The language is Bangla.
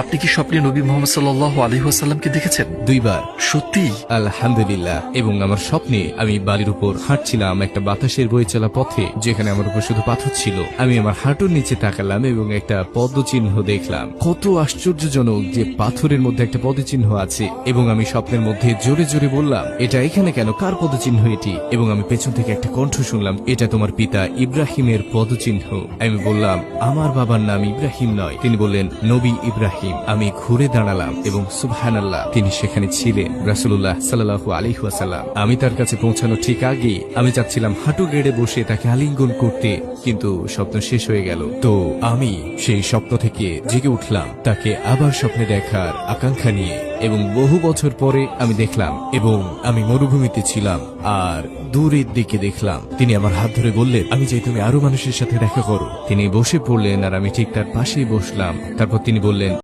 আপনি কি স্বপ্নে নবী মোহাম্মদ সাল্লাল্লাহু আলাইহি ওয়াসাল্লামকে দেখেছেন? 2 বার। সত্যি? আলহামদুলিল্লাহ। এবং আমার স্বপ্নে আমি বালির উপর হাঁটছিলাম একটা বাতাসের বয়ে চলা পথে, যেখানে আমার উপর শুধু পাথর ছিল। আমি আমার হাঁটুর নিচে তাকালাম এবং একটা পদচিহ্ন দেখলাম। কত আশ্চর্যজনক যে পাথরের মধ্যে একটা পদচিহ্ন আছে। এবং আমি স্বপ্নের মধ্যে জোরে জোরে বললাম, এটা এখানে কেন? কার পদচিহ্ন এটি? এবং আমি পেছন থেকে একটা কণ্ঠ শুনলাম, এটা তোমার পিতা ইব্রাহিমের পদচিহ্ন। আমি বললাম, আমার বাবার নাম ইব্রাহিম নয়। তিনি বললেন, নবী ইব্রাহিম। আমি ঘুরে দাঁড়ালাম এবং সুবহানাল্লাহ, তিনি সেখানে ছিলেন, রাসূলুল্লাহ সাল্লাল্লাহু আলাইহি ওয়াসাল্লাম। আমি তার কাছে পৌঁছানো ঠিক আগে আমি চাচ্ছিলাম হাঁটু গেড়ে বসে তাকে আলিঙ্গন করতে, কিন্তু স্বপ্ন শেষ হয়ে গেল। তো আমি সেই স্বপ্ন থেকে জেগে উঠলাম তাকে আবার স্বপ্নে দেখার আকাঙ্ক্ষা নিয়ে। এবং বহু বছর পরে আমি দেখলাম, এবং আমি মরুভূমিতে ছিলাম আর দূরের দিকে দেখলাম তিনি আমার হাত ধরে বললেন, আমি চাই তুমি আরো মানুষের সাথে দেখা করো। তিনি বসে পড়লেন আর আমি ঠিক তার পাশেই বসলাম। তারপর তিনি বললেন,